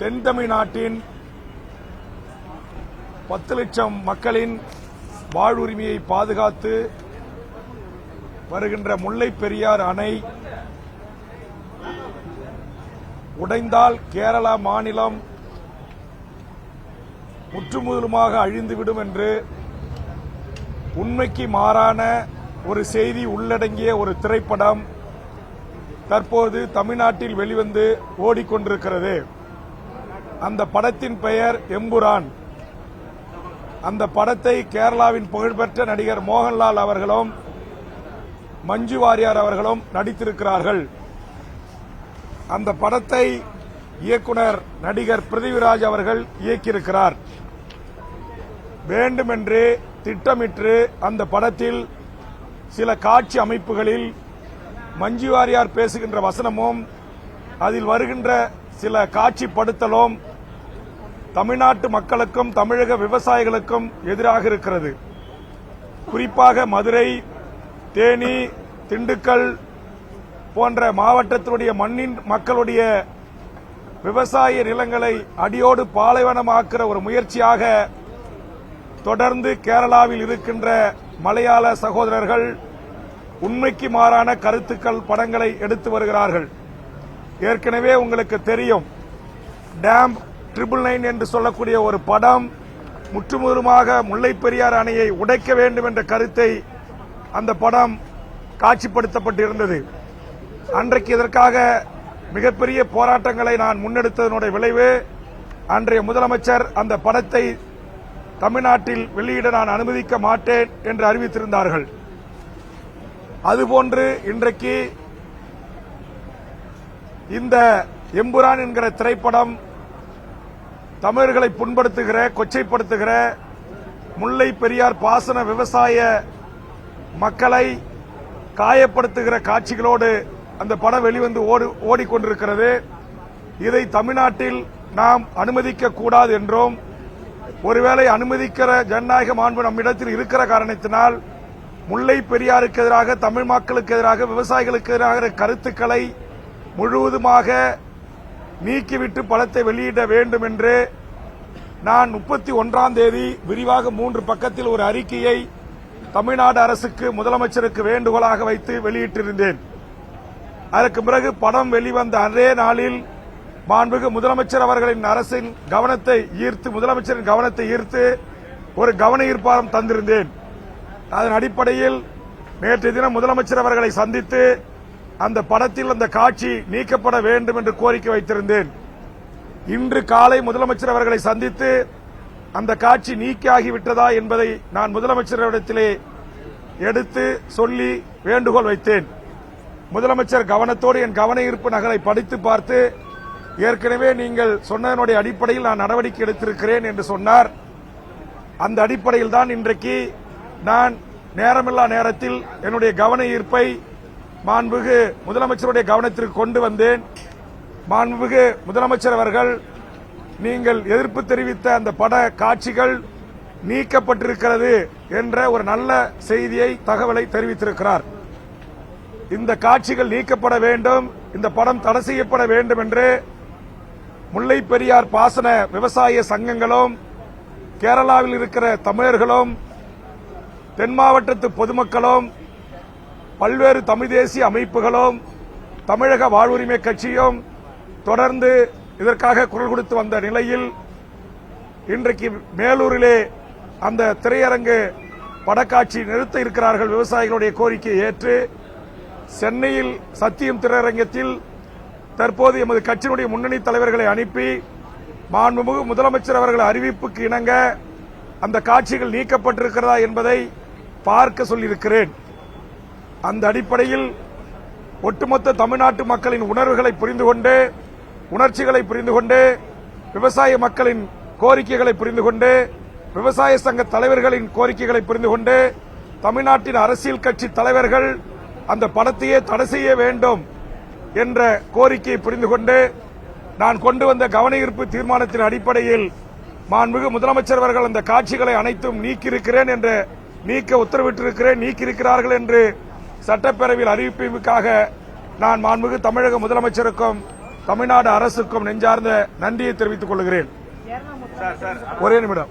தென் தமிழ்நாட்டின் 10 லட்சம் மக்களின் வாழ்வுரிமையை பாதுகாத்து வருகின்ற முல்லை பெரியாறு அணை உடைந்தால் கேரளா மாநிலம் முற்றுமுதலுமாக அழிந்துவிடும் என்று உண்மைக்கு மாறான ஒரு செய்தி உள்ளடங்கிய ஒரு திரைப்படம் தற்போது தமிழ்நாட்டில் வெளிவந்து ஓடிக்கொண்டிருக்கிறது. அந்த படத்தின் பெயர் எம்புரான். அந்த படத்தை கேரளாவின் புகழ்பெற்ற நடிகர் மோகன்லால் அவர்களும் மஞ்சு வாரியார் அவர்களும் நடித்திருக்கிறார்கள். அந்த படத்தை இயக்குனர் நடிகர் பிருத்திவிராஜ் அவர்கள் இயக்கியிருக்கிறார். வேண்டுமென்று திட்டமிட்டு அந்த படத்தில் சில காட்சி அமைப்புகளில் மஞ்சு வாரியார் பேசுகின்ற வசனமும் அதில் வருகின்ற சில காட்சிப்படுத்தலும் தமிழ்நாட்டு மக்களுக்கும் தமிழக விவசாயிகளுக்கும் எதிராக இருக்கிறது. குறிப்பாக மதுரை, தேனி, திண்டுக்கல் போன்ற மாவட்டத்தினுடைய மண்ணின் மக்களுடைய விவசாய நிலங்களை அடியோடு பாலைவனமாக்குற ஒரு முயற்சியாக தொடர்ந்து கேரளாவில் இருக்கின்ற மலையாள சகோதரர்கள் உண்மைக்கு மாறான கருத்துக்கள் படங்களை எடுத்து வருகிறார்கள். ஏற்கனவே உங்களுக்கு தெரியும், டேம் 999 என்று சொல்லக்கூடிய ஒரு படம் முற்றுமுதலுமாக முல்லை பெரியாறு அணையை உடைக்க வேண்டும் என்ற கருத்தை அந்த படம் காட்சிப்படுத்தப்பட்டிருந்தது. அன்றைக்கு இதற்காக மிகப்பெரிய போராட்டங்களை நான் முன்னெடுத்ததனுடைய விளைவு அன்றைய முதலமைச்சர் அந்த படத்தை தமிழ்நாட்டில் வெளியிட நான் அனுமதிக்க மாட்டேன் என்று அறிவித்திருந்தார்கள். அதுபோன்று இன்றைக்கு இந்த எம்புரான் என்கிற திரைப்படம் தமிழர்களை புண்படுத்துகிற, கொச்சைப்படுத்துகிற, முல்லை பெரியார் பாசன விவசாய மக்களை காயப்படுத்துகிற காட்சிகளோடு அந்த படம் வெளிவந்து ஓடிக்கொண்டிருக்கிறது. இதை தமிழ்நாட்டில் நாம் அனுமதிக்க கூடாது என்றும், ஒருவேளை அனுமதிக்கிற ஜனநாயக மாண்பு நம்மிடத்தில் இருக்கிற காரணத்தினால் முல்லை பெரியாருக்கு எதிராக, தமிழ் மக்களுக்கு எதிராக, விவசாயிகளுக்கு எதிராக கருத்துக்களை முழுவதுமாக நீக்கிவிட்டு படத்தை வெளியிட வேண்டும் என்று நான் 31ஆம் தேதி விரிவாக 3 பக்கத்தில் ஒரு அறிக்கையை தமிழ்நாடு அரசுக்கு, முதலமைச்சருக்கு வேண்டுகோளாக வைத்து வெளியிட்டிருந்தேன். அதற்கு பிறகு படம் வெளிவந்த அதே நாளில் மாண்புமிகு முதலமைச்சர் அவர்களின் அரசின் கவனத்தை ஈர்த்து, முதலமைச்சரின் கவனத்தை ஈர்த்து ஒரு கவன ஈர்ப்பாரம் தந்திருந்தேன். அதன் அடிப்படையில் நேற்றைய தினம் முதலமைச்சர் அவர்களை சந்தித்து அந்த படத்தில் அந்த காட்சி நீக்கப்பட வேண்டும் என்று கோரிக்கை வைத்திருந்தேன். இன்று காலை முதலமைச்சர் அவர்களை சந்தித்து அந்த காட்சி நீக்கியாகிவிட்டதா என்பதை நான் முதலமைச்சரிடத்திலே எடுத்து சொல்லி வேண்டுகோள் வைத்தேன். முதலமைச்சர் கவனத்தோடு என் கவன ஈர்ப்பு நகலை படித்து பார்த்து, ஏற்கனவே நீங்கள் சொன்னதனுடைய அடிப்படையில் நான் நடவடிக்கை எடுத்திருக்கிறேன் என்று சொன்னார். அந்த அடிப்படையில் தான் இன்றைக்கு நான் நேரமில்லா நேரத்தில் என்னுடைய கவன ஈர்ப்பை மாண்புமிகு முதலமைச்சருடைய கவனத்திற்கு கொண்டு வந்தேன். மாண்புமிகு முதலமைச்சர் அவர்கள் நீங்கள் எதிர்ப்பு தெரிவித்த அந்த பட காட்சிகள் நீக்கப்பட்டிருக்கிறது என்ற ஒரு நல்ல செய்தியை, தகவலை தெரிவித்திருக்கிறார். இந்த காட்சிகள் நீக்கப்பட வேண்டும், இந்த படம் தடை செய்யப்பட வேண்டும் என்று முல்லை பெரியார் பாசன விவசாய சங்கங்களும், கேரளாவில் இருக்கிற தமிழர்களும், தென் மாவட்டத்து பொதுமக்களும், பல்வேறு தமிழ் தேசிய அமைப்புகளும், தமிழக வாழ்வுரிமை கட்சியும் தொடர்ந்து இதற்காக குரல் கொடுத்து வந்த நிலையில் இன்றைக்கு மேலூரிலே அந்த திரையரங்கு படக்காட்சி நிறுத்த இருக்கிறார்கள். விவசாயிகளுடைய கோரிக்கையை ஏற்று சென்னையில் சத்தியம் திரையரங்கத்தில் தற்போது எமது கட்சியினுடைய முன்னணி தலைவர்களை அனுப்பி மாண்புமிகு முதலமைச்சர் அவர்கள் அறிவிப்புக்கு இணங்க அந்த காட்சிகள் நீக்கப்பட்டிருக்கிறதா என்பதை பார்க்க சொல்லியிருக்கிறேன். அந்த அடிப்படையில் ஒட்டுமொத்த தமிழ்நாட்டு மக்களின் உணர்வுகளை புரிந்து கொண்டு, உணர்ச்சிகளை புரிந்து கொண்டு, விவசாய மக்களின் கோரிக்கைகளை புரிந்து கொண்டு, விவசாய சங்க தலைவர்களின் கோரிக்கைகளை புரிந்து கொண்டு, தமிழ்நாட்டின் அரசியல் கட்சி தலைவர்கள் அந்த படத்தையே தடை செய்ய வேண்டும் என்ற கோரிக்கையை புரிந்து கொண்டு நான் கொண்டு வந்த கவன ஈர்ப்பு தீர்மானத்தின் அடிப்படையில் மாண்புமிகு முதலமைச்சர் அவர்கள் அந்த காட்சிகளை அனைத்தும் நீக்கியிருக்கிறேன் என்று நீக்க உத்தரவிட்டிருக்கிறேன், நீக்கியிருக்கிறார்கள் என்று சட்டப்பேரவையில் அறிவிப்புக்காக நான் மாண்புமிகு தமிழக முதலமைச்சருக்கும் தமிழ்நாடு அரசுக்கும் நெஞ்சார்ந்த நன்றியை தெரிவித்துக் கொள்கிறேன். ஒரே நிமிடம்.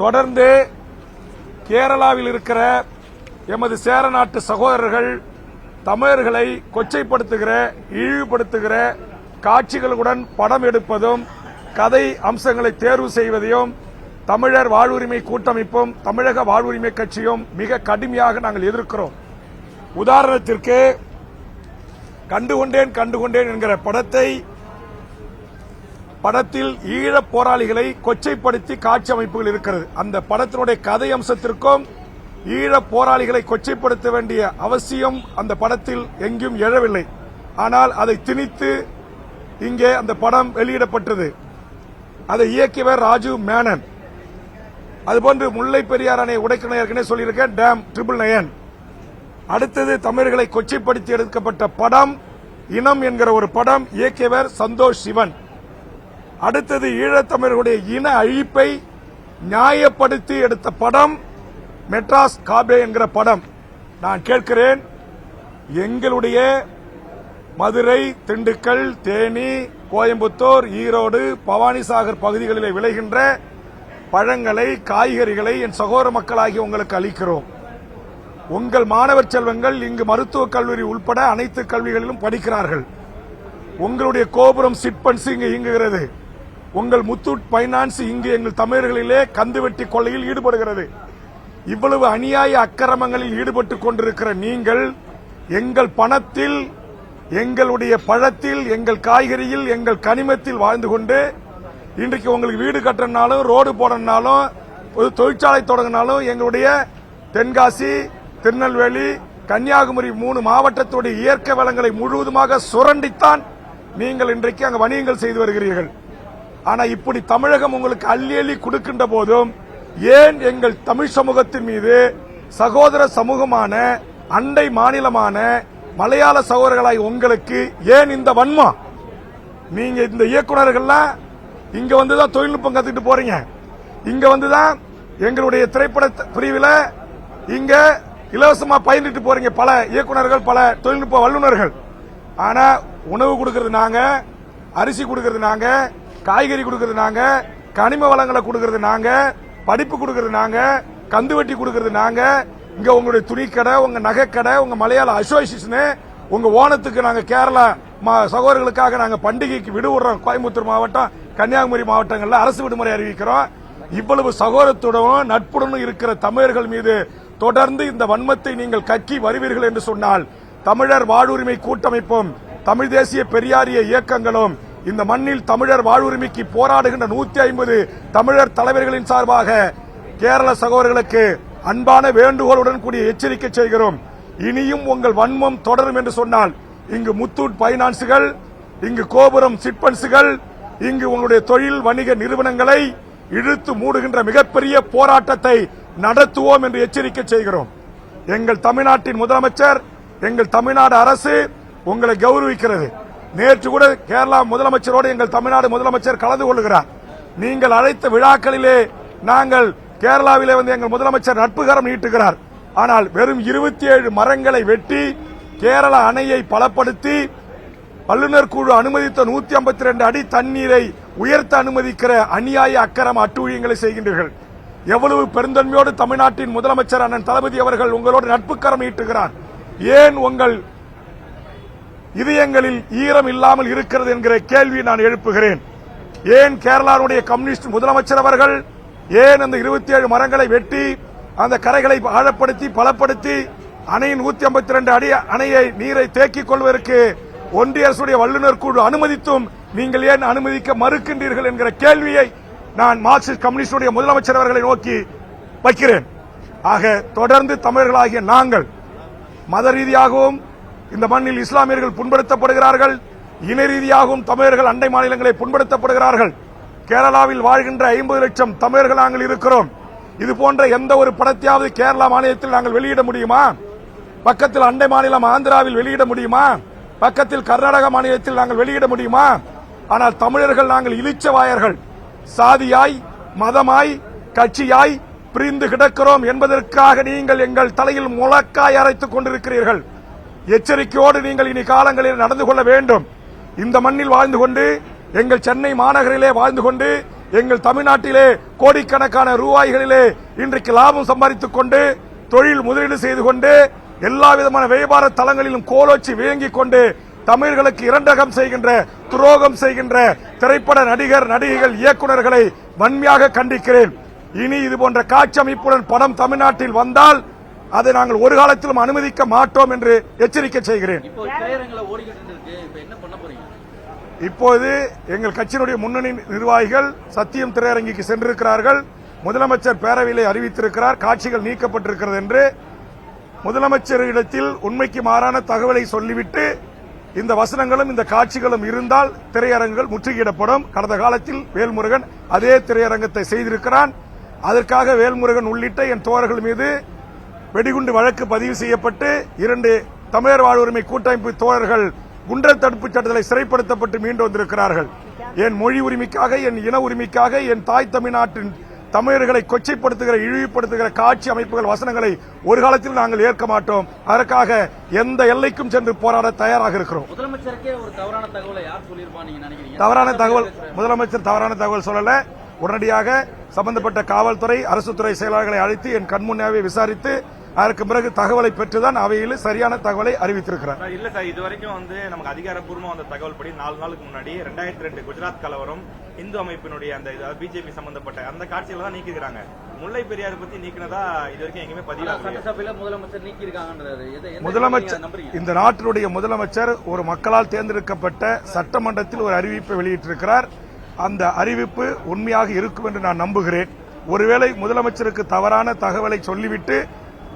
தொடர்ந்து கேரளாவில் இருக்கிற எமது சேர நாட்டு சகோதரர்கள் தமிழர்களை கொச்சைப்படுத்துகிற, இழிவுபடுத்துகிற காட்சிகளுடன் படம் எடுப்பதும், கதை அம்சங்களை தேர்வு செய்வதையும் தமிழர் வாழ்வுரிமை கூட்டமைப்பும் தமிழக வாழ்வுரிமை கட்சியும் மிக கடுமையாக நாங்கள் எதிர்க்கிறோம். உதாரணத்திற்கு கண்டுகொண்டேன் என்கிற படத்தில் ஈழப் போராளிகளை கொச்சைப்படுத்தி காட்சி அமைப்புகள் இருக்கிறது. அந்த படத்தினுடைய கதை அம்சத்திற்கும் ஈழப் போராளிகளை கொச்சைப்படுத்த வேண்டிய அவசியம் அந்த படத்தில் எங்கும் எழவில்லை. ஆனால் அதை திணித்து இங்கே அந்த படம் வெளியிடப்பட்டது. அதை இயக்கியவர் ராஜீவ் மேனன். அதுபோன்று முல்லை பெரியார் அணை உடைக்கணும் ஏற்கனவே சொல்லியிருக்கேன், டேம் 999. அடுத்தது தமிழர்களை கொச்சைப்படுத்தி எடுக்கப்பட்ட படம் இனம் என்கிற ஒரு படம், இயக்கியவர் சந்தோஷ் சிவன். அடுத்தது ஈழத்தமிழர்களுடைய இன அழிப்பை நியாயப்படுத்தி எடுத்த படம் மெட்ராஸ் காபே என்கிற படம். நான் கேட்கிறேன், எங்களுடைய மதுரை, திண்டுக்கல், தேனி, கோயம்புத்தூர், ஈரோடு, பவானிசாகர் பகுதிகளிலே விளைகின்ற பழங்களை, காய்கறிகளை என் சகோதர மக்களாகி உங்களுக்கு அளிக்கிறோம். உங்கள் மாணவர் செல்வங்கள் இங்கு மருத்துவக் கல்லூரி உட்பட அனைத்து கல்விகளிலும் படிக்கிறார்கள். உங்களுடைய கோபுரம் சிட்பண்ட்ஸ் இங்கு இயங்குகிறது. உங்கள் முத்தூட் பைனான்ஸ் இங்கு எங்கள் தமிழர்களிலே கந்துவெட்டி கொள்ளையில் ஈடுபடுகிறது. இவ்வளவு அநியாய அக்கிரமங்களில் ஈடுபட்டுக் கொண்டிருக்கிற நீங்கள் எங்கள் பணத்தில், எங்களுடைய பழத்தில், எங்கள் காய்கறியில், எங்கள் கனிமத்தில் வாழ்ந்து கொண்டு இன்றைக்கு உங்களுக்கு வீடு கட்டணும்னாலும், ரோடு போடணும்னாலும், ஒரு தொழிற்சாலை தொடங்கினாலும் எங்களுடைய தென்காசி, திருநெல்வேலி, கன்னியாகுமரி 3 மாவட்டத்துடைய இயற்கை வளங்களை முழுவதுமாக சுரண்டித்தான் நீங்கள் இன்றைக்கு அங்கு வணிகங்கள் செய்து வருகிறீர்கள். ஆனா இப்படி தமிழகம் உங்களுக்கு அள்ளி அள்ளி கொடுக்கின்ற போதும் ஏன் எங்கள் தமிழ் சமூகத்தின் மீது சகோதர சமூகமான, அண்டை மாநிலமான மலையாள சகோதரர்களாய் உங்களுக்கு ஏன் இந்த வன்மம்? நீங்க இந்த இயக்குநர்கள்லாம் இங்க வந்துதான் தொழில்நுட்பம் கத்துக்கிட்டு போறீங்க. இங்க வந்துதான் எங்களுடைய திரைப்பட பிரிவில் இங்க இலவசமா பயிர்ந்துட்டு போறீங்க. பல இயக்குநர்கள், பல தொழில்நுட்ப வல்லுநர்கள். ஆனா உணவு கொடுக்கறது நாங்க, அரிசி கொடுக்கறது நாங்க, காய்கறி கொடுக்கறது நாங்க, கனிம வளங்களை கொடுக்கறது நாங்க, படிப்பு கொடுக்கறது நாங்க, கந்துவட்டி கொடுக்கறது நாங்க. இங்க உங்களுடைய துணிக்கடை, உங்க நகைக்கடை, உங்க மலையாள அசோசியேஷன், உங்க ஓணத்துக்கு நாங்க கேரளா சகோதரர்களுக்காக நாங்க பண்டிகைக்கு விடுவிடுறோம். கோயம்புத்தூர் மாவட்டம், கன்னியாகுமரி மாவட்டங்கள்ல அரசு விடுமுறை அறிவிக்கிறோம். இவ்வளவு சகோதரத்துடனும் நட்புடனும் இருக்கிற தமிழர்கள் மீது தொடர்ந்து இந்த வன்மத்தை நீங்கள் கக்கி வருவீர்கள் என்று சொன்னால் தமிழர் வாழ்வுரிமை கூட்டமைப்பும் தமிழ் தேசிய பெரியாரிய இயக்கங்களும் இந்த மண்ணில் தமிழர் வாழ்வுரிமைக்கு போராடுகின்ற 150 தமிழர் தலைவர்களின் சார்பாக கேரள சகோதரர்களுக்கு அன்பான வேண்டுகோளுடன் கூடிய எச்சரிக்கை செய்கிறோம். இனியும் உங்கள் வன்மம் தொடரும் என்று சொன்னால் இங்கு முத்தூட் பைனான்ஸுகள், இங்கு கோபுரம் சிட்பண்ட்ஸுகள், இங்கு உங்களுடைய தொழில் வணிக நிறுவனங்களை இழுத்து மூடுகின்ற மிகப்பெரிய போராட்டத்தை நடத்துவோம் என்று எச்சரிக்கை செய்கிறோம். எங்கள் தமிழ்நாட்டின் முதலமைச்சர், எங்கள் தமிழ்நாடு அரசு உங்களை கௌரவிக்கிறது. நேற்று கூட கேரளா முதலமைச்சரோடு எங்கள் தமிழ்நாடு முதலமைச்சர் கலந்து கொள்கிறார். நீங்கள் அழைத்த விழாக்களிலே நாங்கள் கேரளாவிலே வந்து எங்கள் முதலமைச்சர் நட்புகரம் நீட்டுகிறார். ஆனால் வெறும் 27 மரங்களை வெட்டி கேரள அணையை பலப்படுத்தி வல்லுநர் குழு அனுமதித்த 152 அடி தண்ணீரை உயர்த்த அனுமதிக்கிற அநியாய அக்கிரம அட்டூழியங்களை செய்கின்றீர்கள். எவ்வளவு பெருந்தன்மையோடு தமிழ்நாட்டின் முதலமைச்சர் அண்ணன் தளபதி அவர்கள் உங்களோடு நட்புக்கரம் நீட்டுகிறார். ஏன் உங்கள் இதயங்களில் ஈரம் இல்லாமல் இருக்கிறது என்கிற கேள்வி நான் எழுப்புகிறேன். ஏன் கேரளாவுடைய கம்யூனிஸ்ட் முதலமைச்சர் அவர்கள் ஏன் அந்த 27 மரங்களை வெட்டி அந்த கரைகளை ஆழப்படுத்தி பலப்படுத்தி அணையின் 152 அடி அணையை நீரை தேக்கிக் கொள்வதற்கு ஒன்றிய அரசுடைய வல்லுநர் குழு அனுமதித்தும் நீங்கள் ஏன் அனுமதிக்க மறுக்கின்றீர்கள் என்கிற கேள்வியை நான் மார்க்சிஸ்ட் கம்யூனிஸ்டுடைய முதலமைச்சர் அவர்களை நோக்கி வைக்கிறேன். ஆக தொடர்ந்து தமிழர்களாகிய நாங்கள் மத ரீதியாகவும் இந்த மண்ணில் இஸ்லாமியர்கள் புண்படுத்தப்படுகிறார்கள், இன ரீதியாகவும் தமிழர்கள் அண்டை மாநிலங்களை புண்படுத்தப்படுகிறார்கள். கேரளாவில் வாழ்கின்ற 50 லட்சம் தமிழர்கள் நாங்கள் இருக்கிறோம். இது போன்ற எந்த ஒரு படத்தையாவது கேரளா மாநிலத்தில் நாங்கள் வெளியிட முடியுமா? பக்கத்தில் அண்டை மாநிலம் ஆந்திராவில் வெளியிட முடியுமா? பக்கத்தில் கர்நாடக மாநிலத்தில் நாங்கள் வெளியிட முடியுமா? ஆனால் தமிழர்கள் நாங்கள் இளிச்சவாயர்கள், சாதியாய் மதமாய் கட்சியாய் பிரிந்து கிடக்கிறோம் என்பதற்காக நீங்கள் எங்கள் தலையில் முழக்காய் அரைத்துக் கொண்டிருக்கிறீர்கள். எச்சரிக்கையோடு நீங்கள் இனி காலங்களில் நடந்து கொள்ள வேண்டும். இந்த மண்ணில் வாழ்ந்து கொண்டு, எங்கள் சென்னை மாநகரிலே வாழ்ந்து கொண்டு, எங்கள் தமிழ்நாட்டிலே கோடிக்கணக்கான ரூபாய்களிலே இன்றைக்கு லாபம் சம்பாதித்துக் கொண்டு, தொழில் முதலீடு செய்து கொண்டு, எல்லா விதமான வியாபார தளங்களிலும் கோலோச்சி விளங்கிக் கொண்டு தமிழர்களுக்கு இரண்டகம் செய்கின்ற, துரோகம் செய்கின்ற திரைப்பட நடிகர், நடிகைகள், இயக்குநர்களை வன்மையாக கண்டிக்கிறேன். இனி இதுபோன்ற காட்சி அமைப்புடன் படம் தமிழ்நாட்டில் வந்தால் அதை நாங்கள் ஒரு காலத்திலும் அனுமதிக்க மாட்டோம் என்று எச்சரிக்கை செய்கிறேன். இப்போது எங்கள் கட்சியினுடைய முன்னணி நிர்வாகிகள் சத்தியம் திரையரங்கிற்கு சென்றிருக்கிறார்கள். முதலமைச்சர் பேரவையிலே அறிவித்திருக்கிறார் காட்சிகள் நீக்கப்பட்டிருக்கிறது என்று. முதலமைச்சரிடத்தில் உண்மைக்கு மாறான தகவலை சொல்லிவிட்டு இந்த வசனங்களும் இந்த காட்சிகளும் இருந்தால் திரையரங்குகள் முற்றுகையிடப்படும். கடந்த காலத்தில் வேல்முருகன் அதே திரையரங்கத்தை செய்திருக்கிறான். அதற்காக வேல்முருகன் உள்ளிட்ட என் தோழர்கள் மீது வெடிகுண்டு வழக்கு பதிவு செய்யப்பட்டு 2 தமிழர் வாழ்வுரிமை கூட்டமைப்பு தோழர்கள் குண்டர் தடுப்பு சட்டத்தில் சிறைப்படுத்தப்பட்டு மீண்டு வந்திருக்கிறார்கள். என் மொழி உரிமைக்காக, என் இன உரிமைக்காக, என் தாய் தமிழ்நாட்டின் தமிழர்களை கொச்சைப்படுத்துகிற, இழிவுபடுத்துகிற காட்சி அமைப்புகள் வசனங்களை ஒரு காலத்தில் நாங்கள் ஏற்க மாட்டோம். அதற்காக எந்த எல்லைக்கும் சென்று போராட தயாராக இருக்கிறோம். முதலமைச்சருக்கே ஒரு தவறான தகவலை யார் சொல்லியிருப்பாங்க நீங்க நினைக்கிறீங்க? தவறான தகவல் முதலமைச்சர் தவறான தகவல் சொல்லல. உடனடியாக சம்பந்தப்பட்ட காவல்துறை, அரசு துறை செயலாளர்களை அழைத்து என் கண்முன்னாவே விசாரித்து அதற்கு பிறகு தகவலை பெற்றுதான் அவையில் சரியான தகவலை அறிவித்திருக்கிறார். இல்ல சார், இதுவரைக்கும் நமக்கு அதிகாரப்பூர்வமா வந்த தகவல் படி 4 நாளுக்கு முன்னாடி 2002 குஜராத் கலவரம், இந்து அமைப்பினுடைய அந்த பிஜேபி சம்பந்தப்பட்ட அந்த காட்சிகளை தான் நீக்கிக்கிறாங்க. முல்லை பெரியார் பத்தி நீக்கினதா இது வரைக்கும் எங்கேயுமே பதிவு முதலமைச்சர் நீக்கியிருக்காங்க. முதலமைச்சர், இந்த நாட்டினுடைய முதலமைச்சர் ஒரு மக்களால் தேர்ந்தெடுக்கப்பட்ட சட்டமன்றத்தில் ஒரு அறிவிப்பை வெளியிட்டிருக்கிறார். அந்த அறிவிப்பு உண்மையாக இருக்கும் என்று நான் நம்புகிறேன். ஒருவேளை முதலமைச்சருக்கு தவறான தகவலை சொல்லிவிட்டு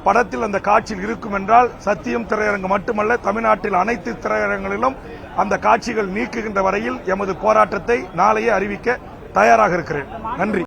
படத்தில் அந்த காட்சியில் இருக்கும் என்றால் சத்தியம் திரையரங்கு மட்டுமல்ல, தமிழ்நாட்டில் அனைத்து திரையரங்களிலும் அந்த காட்சிகள் நீக்குகின்ற வரையில் எமது போராட்டத்தை நாளையே அறிவிக்க தயாராக இருக்கிறேன். நன்றி.